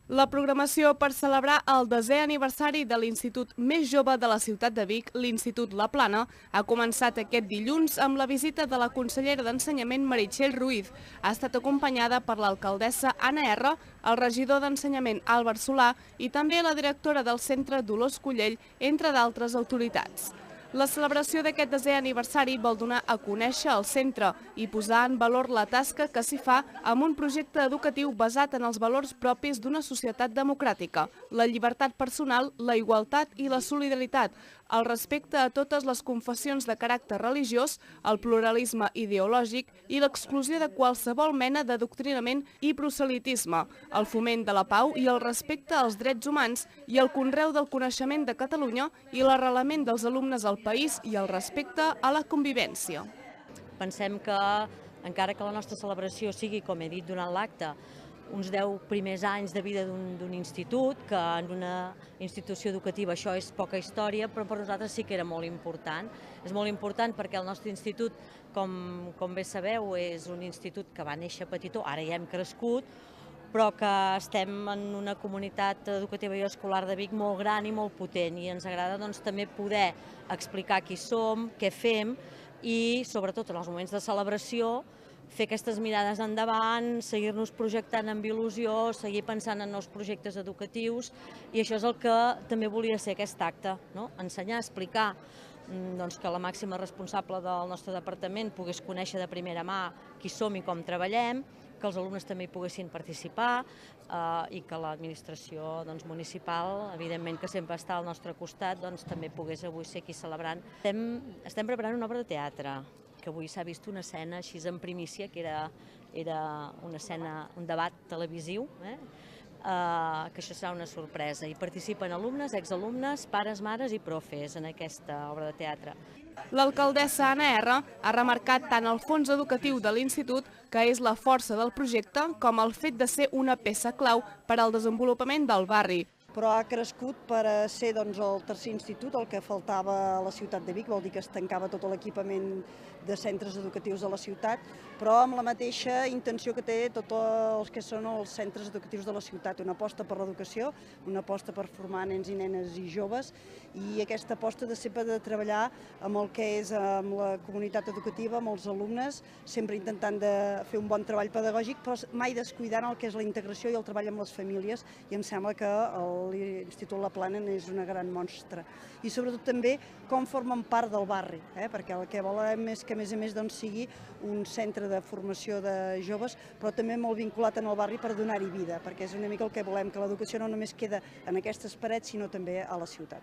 La programació per celebrar el 10è aniversari de l'institut més jove de la ciutat de Vic, l'Institut La Plana, ha començat aquest dilluns amb la visita de la consellera d'Ensenyament Meritxell Ruiz. Ha estat acompanyada per l'alcaldessa Anna R, el regidor d'Ensenyament Àlvar Solà i també la directora del centre Dolors Collell, entre d'altres autoritats. La celebració d'aquest 10è aniversari vol donar a conèixer el centre i posar en valor la tasca que s'hi fa amb un projecte educatiu basat en els valors propis d'una societat democràtica, la llibertat personal, la igualtat i la solidaritat, el respecte a totes les confessions de caràcter religiós, el pluralisme ideològic i l'exclusió de qualsevol mena d'adoctrinament i proselitisme, el foment de la pau i el respecte als drets humans i el conreu del coneixement de Catalunya i l'arrelament dels alumnes al país i el respecte a la convivència. Pensem que, encara que la nostra celebració sigui, com he dit durant l'acte, uns 10 primers anys de vida d'un institut, que en una institució educativa això és poca història, però per nosaltres sí que era molt important. És molt important perquè el nostre institut, com bé sabeu, és un institut que va néixer petitó, ara ja hem crescut, però que estem en una comunitat educativa i escolar de Vic molt gran i molt potent i ens agrada també poder explicar qui som, què fem i sobretot en els moments de celebració fer aquestes mirades endavant, seguir-nos projectant amb il·lusió, seguir pensant en nous projectes educatius i això és el que també volia ser aquest acte, ensenyar, explicar que la màxima responsable del nostre departament pogués conèixer de primera mà qui som i com treballem, que els alumnes també hi poguessin participar i que l'administració municipal, evidentment que sempre està al nostre costat, també pogués avui ser aquí celebrant. Estem preparant una obra de teatre, que avui s'ha vist una escena així en primícia, que era una escena, un debat televisiu, que això serà una sorpresa. Hi participen alumnes, exalumnes, pares, mares i profes en aquesta obra de teatre. L'alcaldessa Anna R ha remarcat tant el fons educatiu de l'institut, que és la força del projecte, com el fet de ser una peça clau per al desenvolupament del barri. Però ha crescut per ser el tercer institut, el que faltava a la ciutat de Vic, vol dir que es tancava tot l'equipament de centres educatius de la ciutat, però amb la mateixa intenció que té tots els que són els centres educatius de la ciutat, una aposta per l'educació, una aposta per formar nens i nenes i joves, i aquesta aposta de sempre de treballar amb el que és amb la comunitat educativa, amb els alumnes, sempre intentant de fer un bon treball pedagògic, però mai descuidant el que és la integració i el treball amb les famílies, i em sembla que l'Institut La Plana és una gran mostra. I sobretot també com formen part del barri, perquè el que volem és que a més sigui un centre de formació de joves, però també molt vinculat en el barri per donar-hi vida, perquè és una mica el que volem, que l'educació no només queda en aquestes parets, sinó també a la ciutat.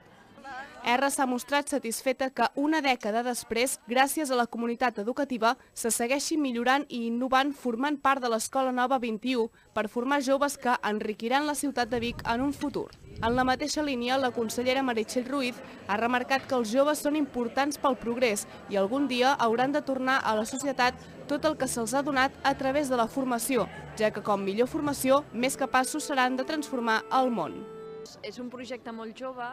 R s'ha mostrat satisfeta que una dècada després, gràcies a la comunitat educativa, se segueixi millorant i innovant formant part de l'Escola Nova 21 per formar joves que enriquiran la ciutat de Vic en un futur. En la mateixa línia, la consellera Meritxell Ruiz ha remarcat que els joves són importants pel progrés i algun dia hauran de tornar a la societat tot el que se'ls ha donat a través de la formació, ja que com millor formació, més capaços seran de transformar el món. És un projecte molt jove,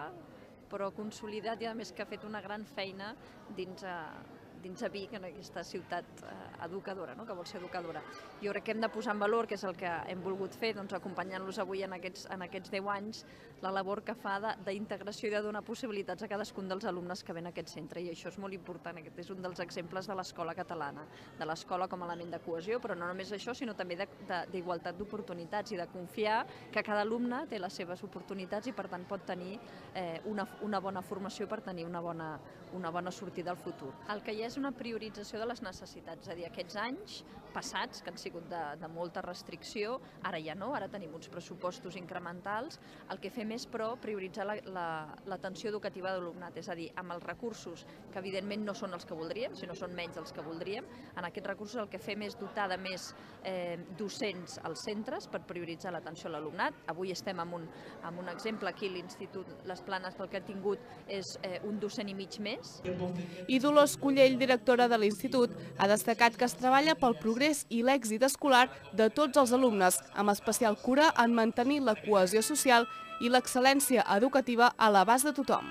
però consolidat i a més que ha fet una gran feina dins a Vic, en aquesta ciutat educadora, que vol ser educadora. Jo crec que hem de posar en valor, que és el que hem volgut fer, acompanyant-los avui en aquests 10 anys, la labor que fa d'integració i de donar possibilitats a cadascun dels alumnes que ven a aquest centre, i això és molt important. Aquest és un dels exemples de l'escola catalana, de l'escola com a element de cohesió, però no només això, sinó també d'igualtat d'oportunitats i de confiar que cada alumne té les seves oportunitats i per tant pot tenir una bona formació per tenir una bona sortida al futur. El que hi ha és una priorització de les necessitats, és a dir, aquests anys passats, que han sigut de molta restricció, ara ja no, ara tenim uns pressupostos incrementals, el que fem és, però, prioritzar l'atenció educativa de l'alumnat, és a dir, amb els recursos, que evidentment no són els que voldríem, sinó són menys dels que voldríem, en aquests recursos el que fem és dotar de més docents als centres per prioritzar l'atenció a l'alumnat. Avui estem amb un exemple aquí, l'Institut Les Planes, pel que ha tingut és un docent i mig més. I Dolors Collell, directora de l'Institut, ha destacat que es treballa pel progrés i l'èxit escolar de tots els alumnes, amb especial cura en mantenir la cohesió social i l'excel·lència educativa a l'abast de tothom.